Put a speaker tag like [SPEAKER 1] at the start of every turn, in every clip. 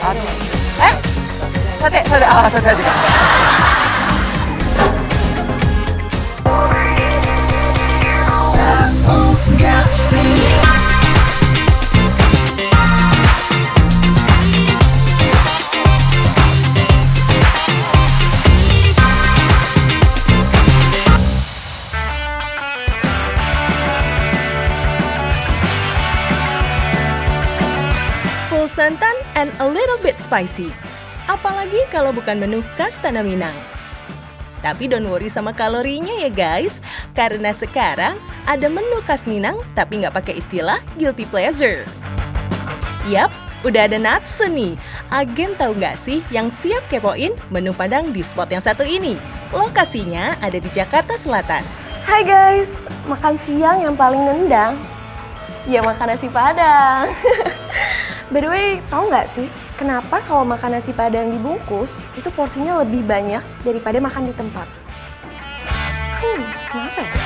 [SPEAKER 1] Aduh. Sate. Ah, sate aja.
[SPEAKER 2] Full santan and a little bit spicy. Apalagi kalau bukan menu khas Tanah Minang. Tapi don't worry sama kalorinya ya guys, karena sekarang ada menu khas Minang tapi nggak pakai istilah guilty pleasure. Yap, udah ada Natsu nih. Agen tahu nggak sih yang siap kepoin menu Padang di spot yang satu ini? Lokasinya ada di Jakarta Selatan.
[SPEAKER 3] Hai guys, makan siang yang paling nendang. Ya makan nasi Padang. By the way, tahu nggak sih kenapa kalau makan nasi Padang dibungkus itu porsinya lebih banyak daripada makan di tempat? Kenapa ya?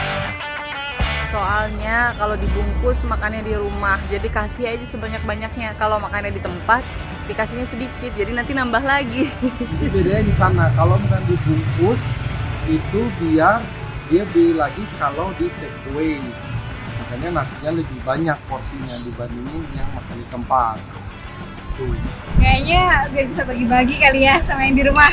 [SPEAKER 4] Soalnya kalau dibungkus makannya di rumah, jadi kasih aja sebanyak-banyaknya. Kalau makannya di tempat, dikasihnya sedikit, jadi nanti nambah lagi.
[SPEAKER 5] Jadi bedanya di sana, kalau misalnya dibungkus itu biar dia beli lagi kalau di take away. Makanya nasinya lebih banyak porsinya dibandingin yang makan di tempat. Tuh.
[SPEAKER 6] Kayaknya biar bisa bagi-bagi kali ya sama yang di rumah.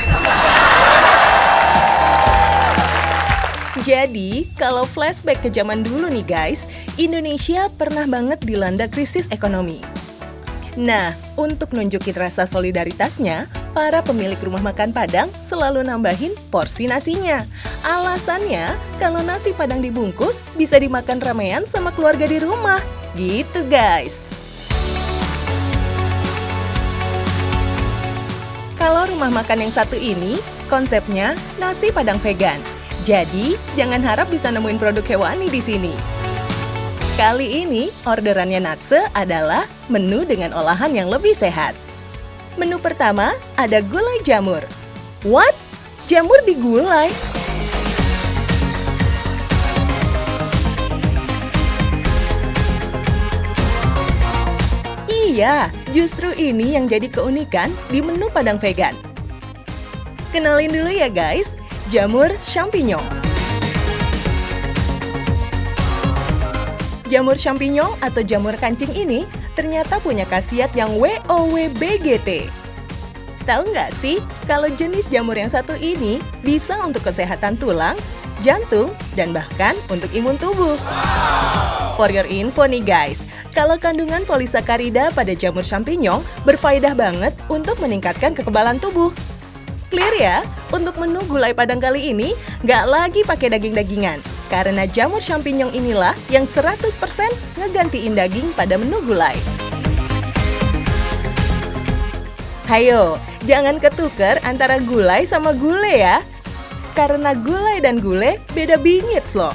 [SPEAKER 2] Jadi, kalau flashback ke zaman dulu nih guys, Indonesia pernah banget dilanda krisis ekonomi. Nah, untuk nunjukin rasa solidaritasnya, para pemilik rumah makan Padang selalu nambahin porsi nasinya. Alasannya, kalau nasi Padang dibungkus, bisa dimakan ramean sama keluarga di rumah. Gitu guys. Kalau rumah makan yang satu ini, konsepnya nasi Padang vegan. Jadi, jangan harap bisa nemuin produk hewani di sini. Kali ini, orderannya Natsu adalah menu dengan olahan yang lebih sehat. Menu pertama, ada gulai jamur. What? Jamur digulai? Iya, justru ini yang jadi keunikan di menu Padang vegan. Kenalin dulu ya guys, jamur champignon. Jamur champignon atau jamur kancing ini ternyata punya khasiat yang WOWBGT. Tahu nggak sih kalau jenis jamur yang satu ini bisa untuk kesehatan tulang, jantung, dan bahkan untuk imun tubuh. For your info nih guys, kalau kandungan polisakarida pada jamur champignon berfaedah banget untuk meningkatkan kekebalan tubuh. Clear ya, untuk menu gulai Padang kali ini nggak lagi pakai daging-dagingan. Karena jamur champignon inilah yang 100% ngegantiin daging pada menu gulai. Hayo, jangan ketuker antara gulai sama gule ya. Karena gulai dan gule beda bingits loh.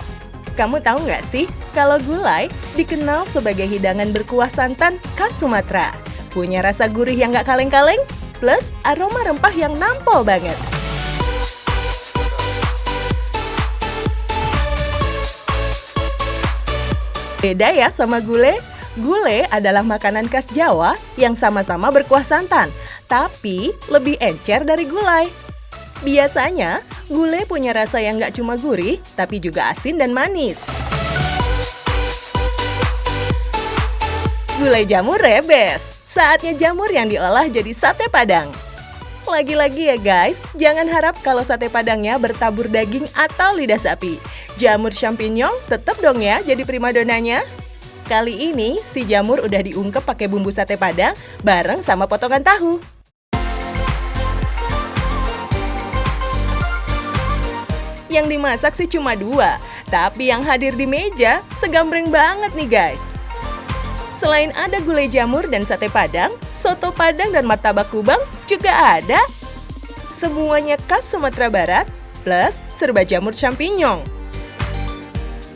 [SPEAKER 2] Kamu tahu nggak sih, kalau gulai dikenal sebagai hidangan berkuah santan khas Sumatera. Punya rasa gurih yang nggak kaleng-kaleng, plus aroma rempah yang nampol banget. Beda ya sama gule. Gule adalah makanan khas Jawa yang sama-sama berkuah santan, tapi lebih encer dari gulai. Biasanya, gulai punya rasa yang nggak cuma gurih, tapi juga asin dan manis. Gulai jamur rebes. Saatnya jamur yang diolah jadi sate Padang. Lagi-lagi ya guys, jangan harap kalau sate Padangnya bertabur daging atau lidah sapi. Jamur champignon tetap dong ya jadi primadonanya. Kali ini si jamur udah diungkep pakai bumbu sate Padang bareng sama potongan tahu. Yang dimasak sih cuma 2, tapi yang hadir di meja segambreng banget nih guys. Selain ada gulai jamur dan sate Padang, soto Padang dan martabak Kubang juga ada. Semuanya khas Sumatera Barat, plus serba jamur champignon.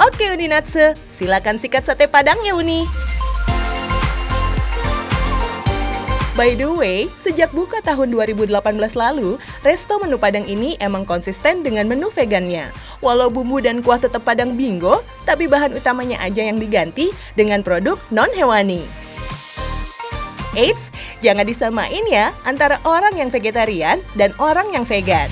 [SPEAKER 2] Oke Uni Natsu, silakan sikat sate Padang ya Uni. By the way, sejak buka tahun 2018 lalu, resto menu Padang ini emang konsisten dengan menu vegannya. Walau bumbu dan kuah tetap Padang bingo, tapi bahan utamanya aja yang diganti dengan produk non-hewani. Eits, jangan disamain ya antara orang yang vegetarian dan orang yang vegan.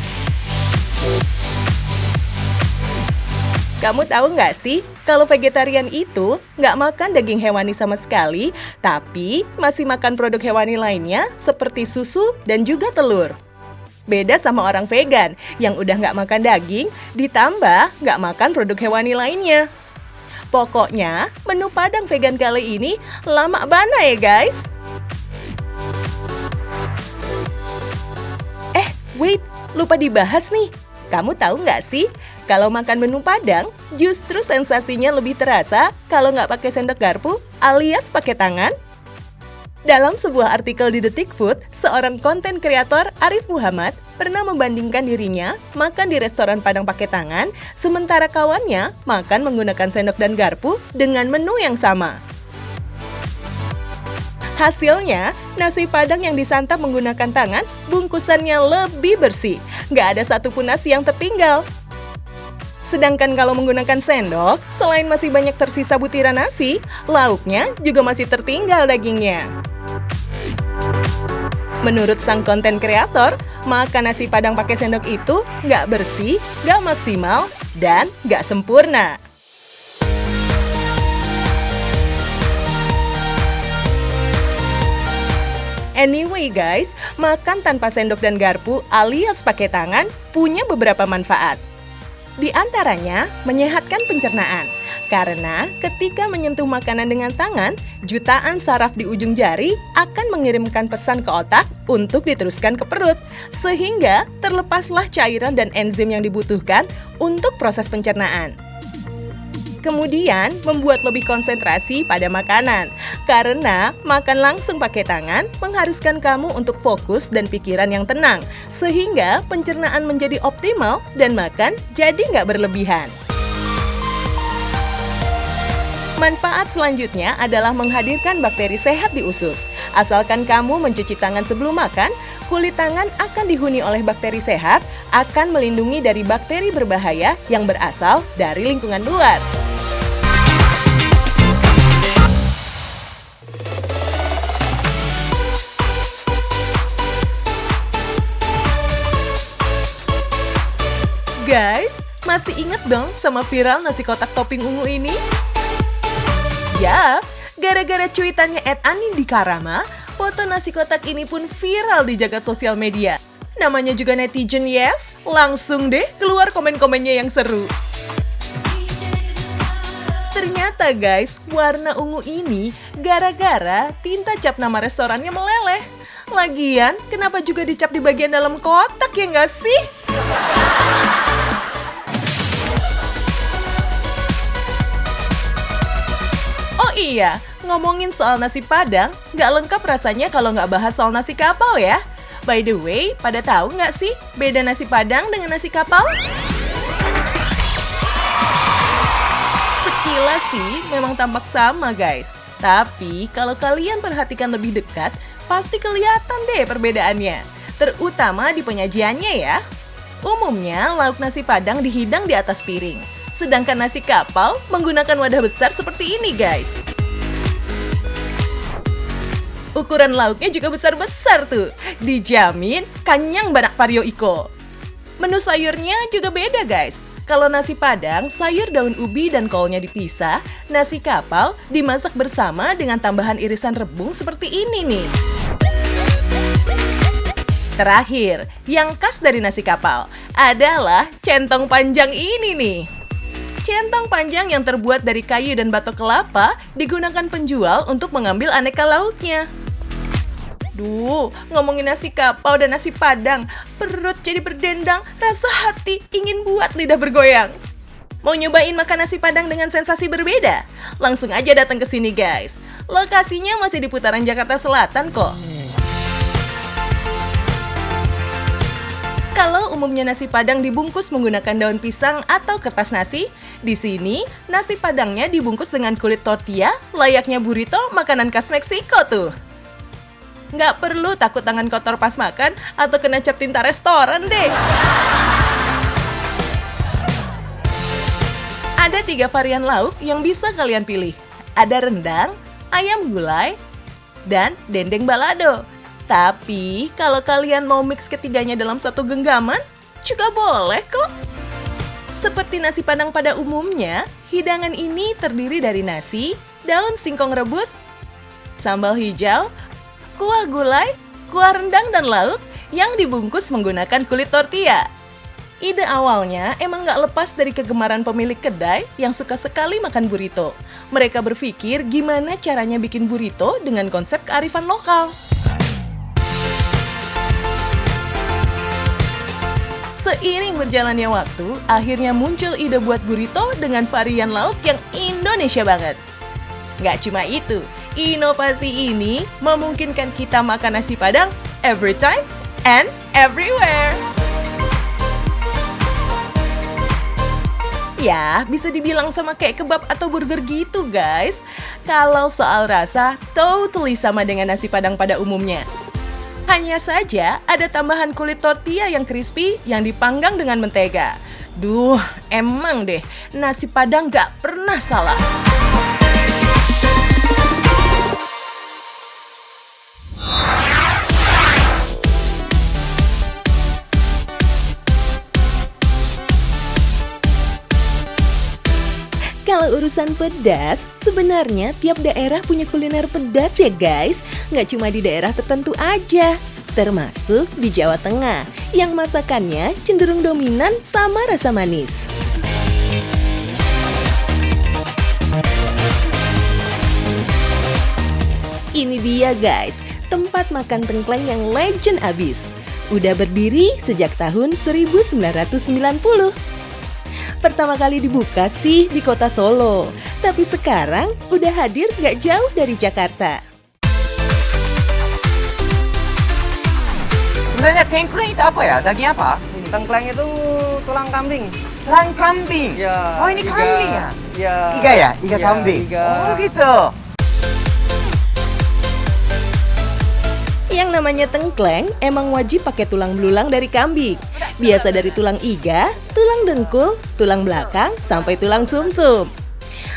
[SPEAKER 2] Kamu tahu nggak sih, kalau vegetarian itu nggak makan daging hewani sama sekali, tapi masih makan produk hewani lainnya seperti susu dan juga telur. Beda sama orang vegan yang udah nggak makan daging, ditambah nggak makan produk hewani lainnya. Pokoknya, menu Padang vegan kali ini lama bana ya guys. Wait, lupa dibahas nih. Kamu tahu nggak sih, kalau makan menu Padang, justru sensasinya lebih terasa kalau nggak pakai sendok garpu alias pakai tangan? Dalam sebuah artikel di Detik Food, seorang konten kreator Arif Muhammad pernah membandingkan dirinya makan di restoran Padang pakai tangan, sementara kawannya makan menggunakan sendok dan garpu dengan menu yang sama. Hasilnya, nasi Padang yang disantap menggunakan tangan, bungkusannya lebih bersih. Nggak ada satupun nasi yang tertinggal. Sedangkan kalau menggunakan sendok, selain masih banyak tersisa butiran nasi, lauknya juga masih tertinggal dagingnya. Menurut sang konten kreator, makan nasi Padang pakai sendok itu nggak bersih, nggak maksimal, dan nggak sempurna. Anyway guys, makan tanpa sendok dan garpu alias pakai tangan punya beberapa manfaat. Di antaranya, menyehatkan pencernaan. Karena ketika menyentuh makanan dengan tangan, jutaan saraf di ujung jari akan mengirimkan pesan ke otak untuk diteruskan ke perut. Sehingga terlepaslah cairan dan enzim yang dibutuhkan untuk proses pencernaan. Kemudian, membuat lebih konsentrasi pada makanan. Karena makan langsung pakai tangan mengharuskan kamu untuk fokus dan pikiran yang tenang. Sehingga pencernaan menjadi optimal dan makan jadi nggak berlebihan. Manfaat selanjutnya adalah menghadirkan bakteri sehat di usus. Asalkan kamu mencuci tangan sebelum makan, kulit tangan akan dihuni oleh bakteri sehat, akan melindungi dari bakteri berbahaya yang berasal dari lingkungan luar. Guys, masih inget dong sama viral nasi kotak topping ungu ini? Ya, gara-gara cuitannya @anindkarama, foto nasi kotak ini pun viral di jagat sosial media. Namanya juga netizen yes, langsung deh keluar komen-komennya yang seru. Ternyata guys, warna ungu ini gara-gara tinta cap nama restorannya meleleh. Lagian, kenapa juga dicap di bagian dalam kotak ya nggak sih? Oh iya, ngomongin soal nasi Padang, nggak lengkap rasanya kalau nggak bahas soal nasi kapau ya. By the way, pada tahu nggak sih beda nasi Padang dengan nasi kapau? Sekilas sih memang tampak sama guys. Tapi kalau kalian perhatikan lebih dekat, pasti kelihatan deh perbedaannya. Terutama di penyajiannya ya. Umumnya lauk nasi Padang dihidang di atas piring. Sedangkan nasi kapau menggunakan wadah besar seperti ini guys. Ukuran lauknya juga besar-besar tuh. Dijamin kanyang banak pario iko. Menu sayurnya juga beda guys. Kalau nasi Padang, sayur daun ubi dan kolnya dipisah. Nasi kapau dimasak bersama dengan tambahan irisan rebung seperti ini nih. Terakhir, yang khas dari nasi kapau adalah centong panjang ini nih. Centong panjang yang terbuat dari kayu dan batok kelapa digunakan penjual untuk mengambil aneka lauknya. Duh, ngomongin nasi kapau dan nasi Padang, perut jadi berdendang, rasa hati ingin buat lidah bergoyang. Mau nyobain makan nasi Padang dengan sensasi berbeda? Langsung aja datang ke sini guys. Lokasinya masih di putaran Jakarta Selatan kok. Kalau umumnya nasi Padang dibungkus menggunakan daun pisang atau kertas nasi, di sini nasi Padangnya dibungkus dengan kulit tortilla, layaknya burrito makanan khas Meksiko tuh. Nggak perlu takut tangan kotor pas makan atau kena cap tinta restoran deh. Ada 3 varian lauk yang bisa kalian pilih. Ada rendang, ayam gulai, dan dendeng balado. Tapi kalau kalian mau mix ketiganya dalam satu genggaman, juga boleh kok. Seperti nasi Padang pada umumnya, hidangan ini terdiri dari nasi, daun singkong rebus, sambal hijau, kuah gulai, kuah rendang dan lauk yang dibungkus menggunakan kulit tortilla. Ide awalnya emang gak lepas dari kegemaran pemilik kedai yang suka sekali makan burrito. Mereka berpikir gimana caranya bikin burrito dengan konsep kearifan lokal. Seiring berjalannya waktu, akhirnya muncul ide buat burrito dengan varian lauk yang Indonesia banget. Gak cuma itu, inovasi ini memungkinkan kita makan nasi Padang every time and everywhere. Ya, bisa dibilang sama kayak kebab atau burger gitu guys. Kalau soal rasa, totally sama dengan nasi Padang pada umumnya. Hanya saja ada tambahan kulit tortilla yang crispy yang dipanggang dengan mentega. Duh, emang deh, nasi Padang gak pernah salah. Kalau urusan pedas, sebenarnya tiap daerah punya kuliner pedas ya guys. Nggak cuma di daerah tertentu aja, termasuk di Jawa Tengah, yang masakannya cenderung dominan sama rasa manis. Ini dia guys, tempat makan tengkleng yang legend abis. Udah berdiri sejak tahun 1990. Pertama kali dibuka sih di kota Solo, tapi sekarang udah hadir gak jauh dari Jakarta.
[SPEAKER 1] Sebenarnya tengkleng itu apa ya? Daging apa?
[SPEAKER 7] Tengkleng itu tulang kambing.
[SPEAKER 1] Tulang kambing.
[SPEAKER 7] Ya,
[SPEAKER 1] Oh, ini kambing ya?
[SPEAKER 7] Ya.
[SPEAKER 1] Iga ya? Iga
[SPEAKER 7] Ya,
[SPEAKER 1] kambing.
[SPEAKER 7] iga.
[SPEAKER 1] Oh, gitu.
[SPEAKER 2] Yang namanya tengkleng emang wajib pakai tulang belulang dari kambing. Biasa dari tulang iga, tulang dengkul, tulang belakang, sampai tulang sumsum.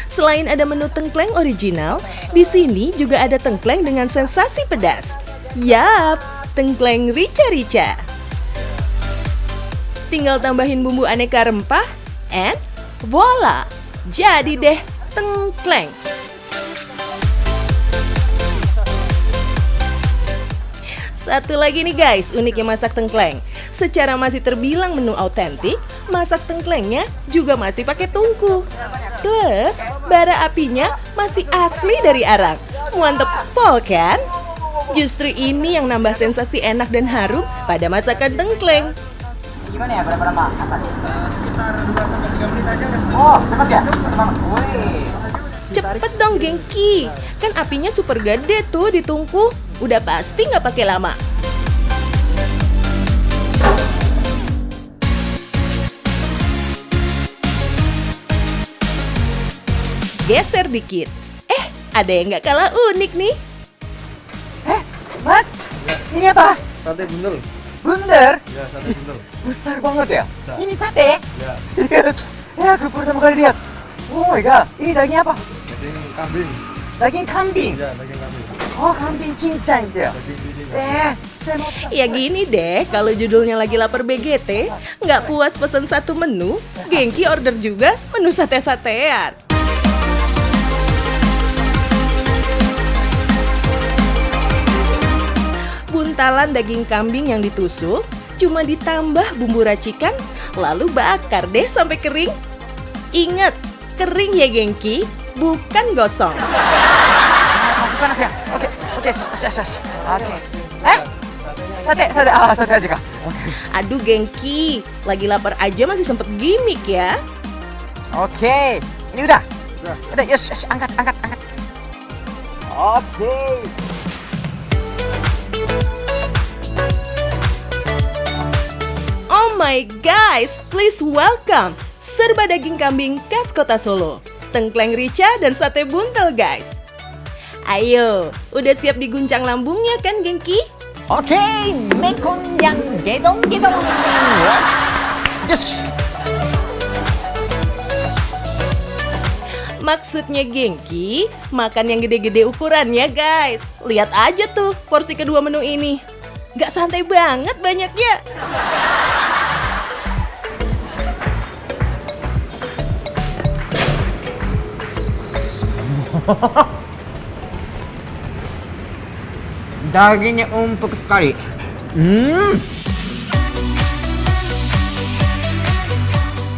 [SPEAKER 2] Selain ada menu tengkleng original, di sini juga ada tengkleng dengan sensasi pedas. Yap, tengkleng rica-rica. Tinggal tambahin bumbu aneka rempah, and voila! Jadi deh tengkleng. Satu lagi nih guys, uniknya masak tengkleng. Secara masih terbilang menu autentik, masak tengklengnya juga masih pakai tungku. Plus, bara apinya masih asli dari arang. Mantep pol kan? Justru ini yang nambah sensasi enak dan harum pada masakan tengkleng.
[SPEAKER 1] Gimana ya? Berapa lama masak?
[SPEAKER 7] Sekitar 2-3 menit aja udah.
[SPEAKER 1] Oh, cepat ya? Cepat banget. Wih.
[SPEAKER 2] Cepet dong gengki, kan apinya super gede tuh di tungku. Udah pasti nggak pakai lama. Geser dikit. Ada yang nggak kalah unik nih.
[SPEAKER 1] Mas, ini apa?
[SPEAKER 7] Sate bundel.
[SPEAKER 1] Bundar?
[SPEAKER 7] Ya, sate bundel.
[SPEAKER 1] Besar banget ya?
[SPEAKER 7] Besar.
[SPEAKER 1] Ini sate?
[SPEAKER 7] Ya,
[SPEAKER 1] Serius? Ya, aku pertama kali lihat. Oh my god, ini daging apa?
[SPEAKER 7] daging kambing.
[SPEAKER 1] Daging kambing?
[SPEAKER 7] Ya, daging kambing.
[SPEAKER 1] Oh, kambing cincang itu ya?
[SPEAKER 7] Daging biji.
[SPEAKER 1] Saya mau...
[SPEAKER 2] Ya gini deh, kalau judulnya lagi lapar BGT, nggak puas pesen satu menu, Gengki order juga menu sate-satean. Buntalan daging kambing yang ditusuk, cuma ditambah bumbu racikan, lalu bakar deh sampai kering. Ingat, kering ya Gengki, bukan gosong.
[SPEAKER 1] Masih panas ya? Oke, shush. Oke. Sate aja kak.
[SPEAKER 2] Aduh Gengki, lagi lapar aja masih sempet gimmick ya.
[SPEAKER 1] Oke, ini udah. Udah, yes, angkat. Oke.
[SPEAKER 2] Oh my guys, please welcome serba daging kambing khas kota Solo, tengkleng rica dan sate buntel guys. Ayo, udah siap diguncang lambungnya kan Gengki?
[SPEAKER 1] Oke, mekong yang gedong. Yes.
[SPEAKER 2] Maksudnya gengki, makan yang gede-gede ukurannya guys. Lihat aja tuh porsi kedua menu ini. Gak santai banget banyaknya.
[SPEAKER 1] Dagingnya empuk sekali.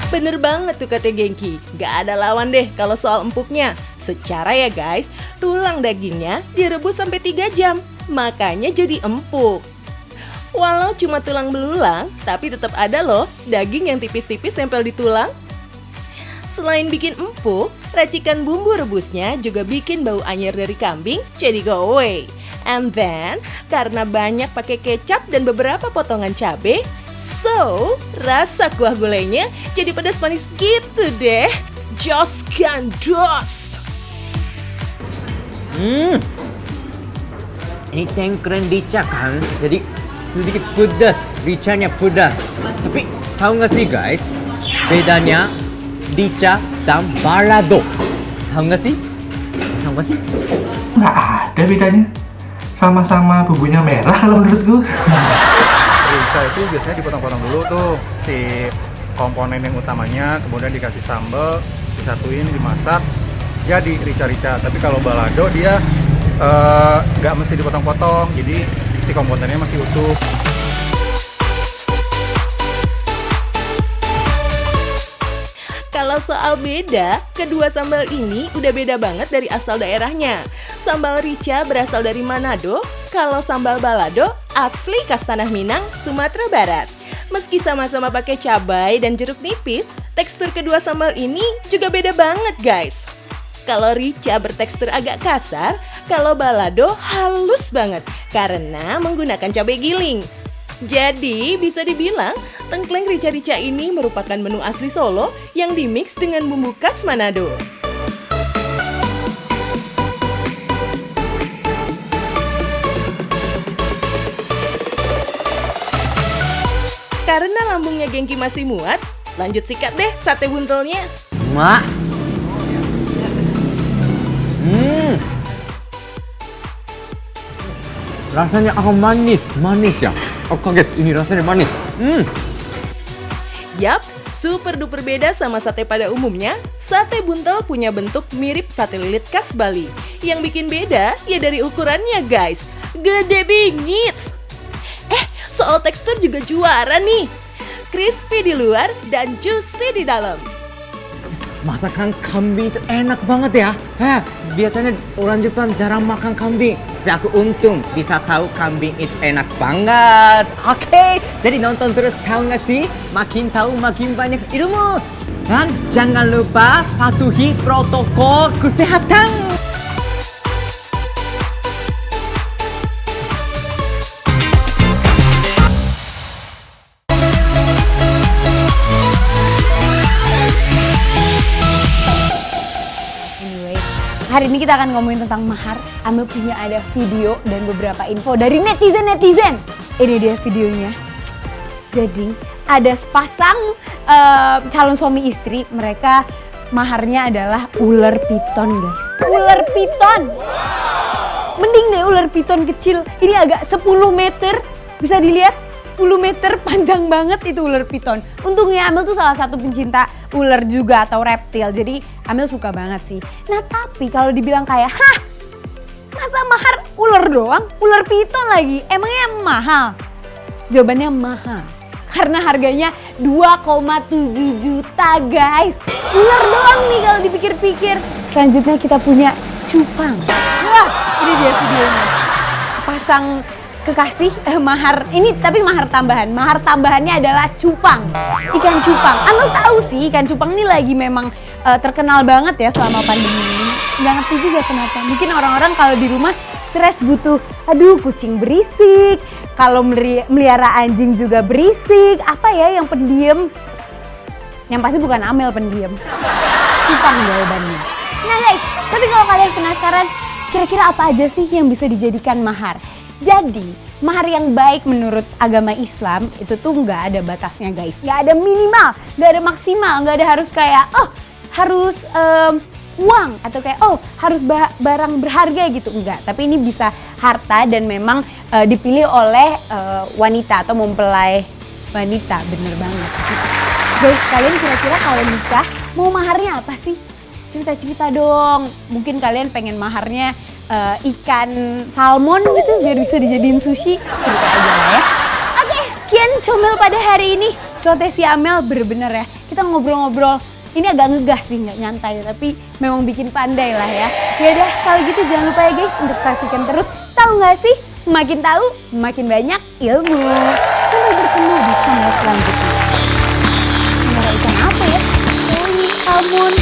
[SPEAKER 2] Bener banget tuh kata Gengki, gak ada lawan deh kalau soal empuknya. Secara ya guys, tulang dagingnya direbus sampai 3 jam, makanya jadi empuk. Walau cuma tulang belulang, tapi tetap ada loh daging yang tipis-tipis nempel di tulang. Selain bikin empuk, racikan bumbu rebusnya juga bikin bau anyir dari kambing jadi go away. And then, karena banyak pakai kecap dan beberapa potongan cabai, so rasa kuah gulainya jadi pedas manis gitu deh. Jos gandos.
[SPEAKER 1] Ini tengkren rica kan, jadi sedikit pedas, ricanya pedas. Tapi tahu nggak sih guys, bedanya rica dan balado? Tahu nggak sih? Tahu nggak sih?
[SPEAKER 8] Nggak ada bedanya. Sama-sama bumbunya merah kalau menurutku.
[SPEAKER 7] Rica itu biasanya dipotong-potong dulu tuh si komponen yang utamanya, kemudian dikasih sambal, disatuin, dimasak, jadi rica-rica. Tapi kalau balado dia nggak mesti dipotong-potong, jadi si komponennya masih utuh.
[SPEAKER 2] Kalau soal beda, kedua sambal ini udah beda banget dari asal daerahnya. Sambal rica berasal dari Manado, kalau sambal balado asli khas Tanah Minang, Sumatera Barat. Meski sama-sama pakai cabai dan jeruk nipis, tekstur kedua sambal ini juga beda banget guys. Kalau rica bertekstur agak kasar, kalau balado halus banget karena menggunakan cabai giling. Jadi bisa dibilang tengkleng rica-rica ini merupakan menu asli Solo yang dimix dengan bumbu khas Manado. Karena lambungnya Gengki masih muat, lanjut sikat deh sate buntelnya.
[SPEAKER 1] Mak. Rasanya agak manis ya. Aku kaget, ini rasanya manis.
[SPEAKER 2] Yap, super duper beda sama sate pada umumnya. Sate buntel punya bentuk mirip sate lilit khas Bali. Yang bikin beda ya dari ukurannya guys. Gede bingit. Soal tekstur juga juara nih. Crispy di luar dan juicy di dalam.
[SPEAKER 1] Masakan kambing itu enak banget ya. Biasanya orang Jepang jarang makan kambing. Tapi aku untung bisa tahu kambing itu enak banget. Oke, jadi nonton terus, tahu nggak sih? Makin tahu makin banyak ilmu. Dan jangan lupa patuhi protokol kesehatan.
[SPEAKER 3] Hari ini kita akan ngomongin tentang mahar. Amel punya ada video dan beberapa info dari netizen. Ini dia videonya. Jadi ada sepasang calon suami istri, mereka maharnya adalah ular piton guys. Ular piton. Mending deh ular piton kecil. Ini agak 10 meter, bisa dilihat 10 meter, panjang banget itu ular piton. Untungnya Amel tuh salah satu pencinta ular juga atau reptil, jadi Amel suka banget sih. Nah tapi kalau dibilang kayak, masa mahar ular doang? Ular piton lagi, emangnya mahal? Jawabannya mahal, karena harganya 2,7 juta guys. Ular doang nih kalau dipikir-pikir. Selanjutnya kita punya cupang. Wah, ini dia videonya. Sepasang kekasih mahar ini, tapi mahar tambahan. Mahar tambahannya adalah cupang, ikan cupang. Amel tahu sih ikan cupang ini lagi memang terkenal banget ya selama pandemi ini. Nggak ngerti juga kenapa. Mungkin orang-orang kalau di rumah stres butuh, aduh kucing berisik, kalau melihara anjing juga berisik. Apa ya yang pendiam? Yang pasti bukan Amel pendiam. Cupang jawabannya. Nah guys, tapi kalau kalian penasaran, kira-kira apa aja sih yang bisa dijadikan mahar? Jadi, mahar yang baik menurut agama Islam itu tuh nggak ada batasnya guys. Nggak ada minimal, nggak ada maksimal, nggak ada harus kayak, harus
[SPEAKER 9] uang atau kayak oh harus barang berharga gitu, enggak. Tapi ini bisa harta dan memang dipilih oleh wanita atau mempelai wanita, bener banget. Guys, kalian kira-kira kalau nikah mau maharnya apa sih? Cerita-cerita dong. Mungkin kalian pengen maharnya ikan salmon gitu biar bisa dijadiin sushi. Cerita aja lah ya. Oke, sekian comel pada hari ini. Celoteh si Amel bener-bener ya. Kita ngobrol-ngobrol. Ini agak ngegas sih, nggak nyantai, tapi memang bikin pandai lah ya. Yaudah, kalau gitu jangan lupa ya guys untuk saksikan terus. Tahu nggak sih? Makin tahu, makin banyak ilmu. Sampai bertemu di channel selanjutnya. Menara ikan apa ya? Oh, salmon.